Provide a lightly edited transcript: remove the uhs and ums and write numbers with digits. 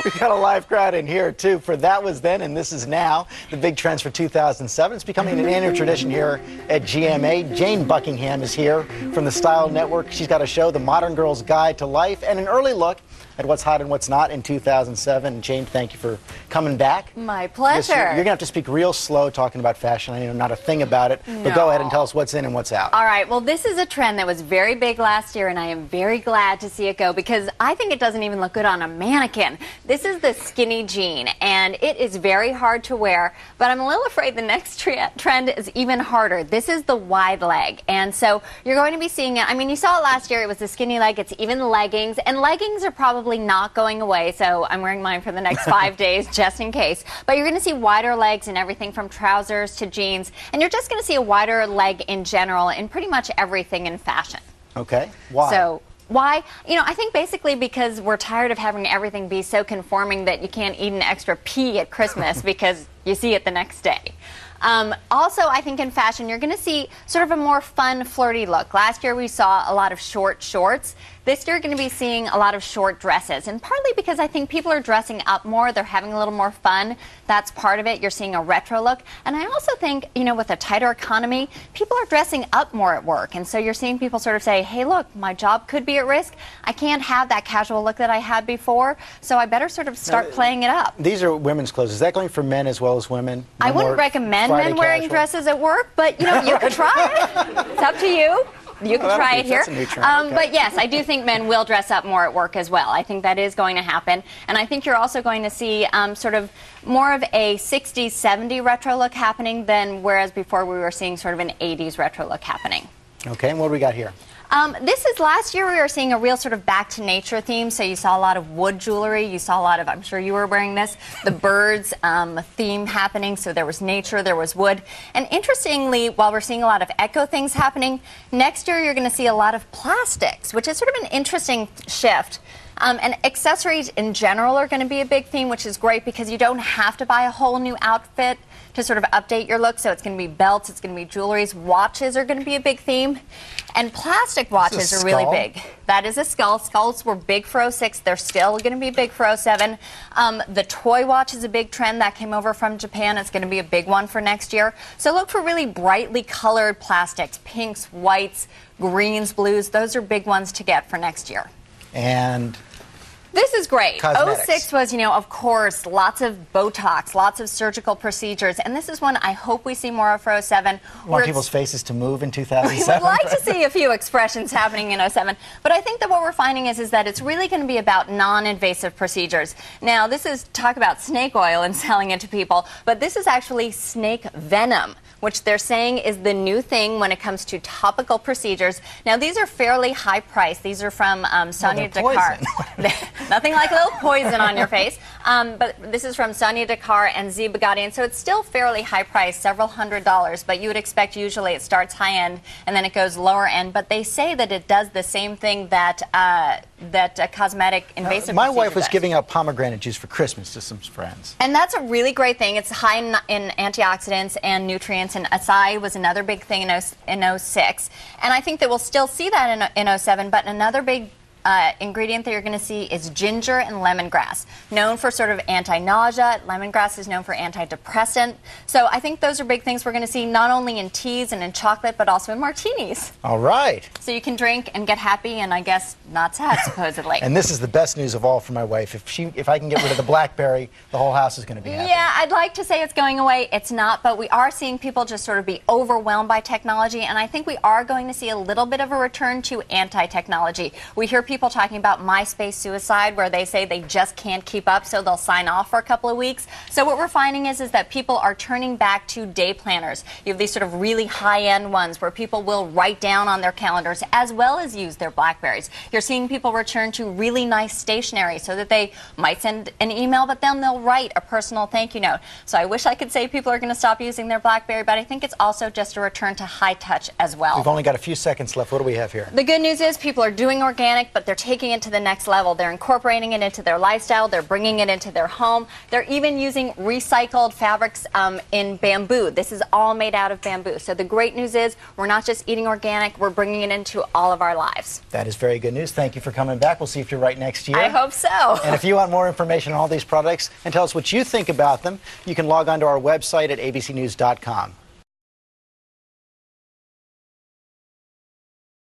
We've got a live crowd in here, too, for That Was Then and This Is Now, the big trends for 2007. It's becoming an annual tradition here at GMA. Jane Buckingham is here from the Style Network. She's got a show, The Modern Girl's Guide to Life, and an early look at what's hot and what's not in 2007. Jane, thank you for coming back. My pleasure. You're going to have to speak real slow talking about fashion. I know not a thing about it, but go ahead and tell us what's in and what's out. All right. Well, this is a trend that was very big last year, and I am very glad to see it go because I think it doesn't even look good on a mannequin. This is the skinny jean, and it is very hard to wear, but I'm a little afraid the next trend is even harder. This is the wide leg, and so you're going to be seeing it. I mean, you saw it last year. It was the skinny leg. It's even leggings, and leggings are probably not going away, so I'm wearing mine for the next 5 days just in case. But you're going to see wider legs in everything from trousers to jeans, and you're just going to see a wider leg in general in pretty much everything in fashion. Okay. Why? So why? You know, I think basically because we're tired of having everything be so conforming that you can't eat an extra pea at Christmas because you see it the next day. Also, I think in fashion, you're going to see sort of a more fun, flirty look. Last year, we saw a lot of short shorts. This year, you're going to be seeing a lot of short dresses, and partly because I think people are dressing up more. They're having a little more fun. That's part of it. You're seeing a retro look. And I also think, you know, with a tighter economy, people are dressing up more at work. And so you're seeing people sort of say, hey, look, my job could be at risk. I can't have that casual look that I had before, so I better sort of start playing it up. These are women's clothes. Is that going for men as well as women? I wouldn't recommend men wearing dresses at work, but, you know, you could try it. It's up to you. You can try it here. But yes, I do think men will dress up more at work as well. I think that is going to happen. And I think you're also going to see sort of more of a 60s, 70s retro look happening than whereas before we were seeing sort of an 80s retro look happening. Okay, and what do we got here? This is last year we were seeing a real sort of back to nature theme. So you saw a lot of wood jewelry. You saw a lot of, I'm sure you were wearing this, the birds theme happening. So there was nature, there was wood. And interestingly, while we're seeing a lot of eco things happening, next year you're going to see a lot of plastics, which is sort of an interesting shift. And accessories in general are going to be a big theme, which is great because you don't have to buy a whole new outfit to sort of update your look. So it's going to be belts, it's going to be jewelries, watches are going to be a big theme. And plastic watches are really big. That is a skull. Skulls were big for 06. They're still going to be big for 07. The toy watch is a big trend that came over from Japan. It's going to be a big one for next year. So look for really brightly colored plastics, pinks, whites, greens, blues. Those are big ones to get for next year. And this is great. Cosmetics. 06 was, you know, of course, lots of Botox, lots of surgical procedures. And this is one I hope we see more of for 07. Want people's faces to move in 2007? We would like to see a few expressions happening in 07. But I think that what we're finding is that it's really going to be about non-invasive procedures. Now, this is talk about snake oil and selling it to people, but this is actually snake venom, which they're saying is the new thing when it comes to topical procedures. Now, these are fairly high priced. These are from Sonia Dakar. Nothing like a little poison on your face. But this is from Sonia Dakar and Z Bugatti, and so it's still fairly high priced, several $100s, but you would expect usually it starts high end and then it goes lower end. But they say that it does the same thing that cosmetic invasive My wife was does. giving out pomegranate juice for Christmas to some friends. And that's a really great thing. It's high in antioxidants and nutrients, and acai was another big thing in 06. And I think that we'll still see that in 07, but another big ingredient that you're going to see is ginger and lemongrass. Known for sort of anti-nausea, lemongrass is known for antidepressant. So I think those are big things we're going to see not only in teas and in chocolate, but also in martinis. All right. So you can drink and get happy and I guess not sad, supposedly. And this is the best news of all for my wife. If I can get rid of the BlackBerry, the whole house is going to be happy. Yeah, I'd like to say it's going away. It's not, but we are seeing people just sort of be overwhelmed by technology, and I think we are going to see a little bit of a return to anti-technology. We hear people talking about MySpace suicide, where they say they just can't keep up, so they'll sign off for a couple of weeks. So what we're finding is that people are turning back to day planners. You have these sort of really high-end ones where people will write down on their calendars as well as use their BlackBerries. You're seeing people return to really nice stationery so that they might send an email, but then they'll write a personal thank you note. So I wish I could say people are going to stop using their BlackBerry, but I think it's also just a return to high touch as well. We've only got a few seconds left. What do we have here? The good news is people are doing organic, but but they're taking it to the next level. They're incorporating it into their lifestyle. They're bringing it into their home. They're even using recycled fabrics in bamboo. This is all made out of bamboo. So the great news is we're not just eating organic, we're bringing it into all of our lives. That is very good news. Thank you for coming back. We'll see if you're right next year. I hope so. And if you want more information on all these products and tell us what you think about them, you can log on to our website at abcnews.com.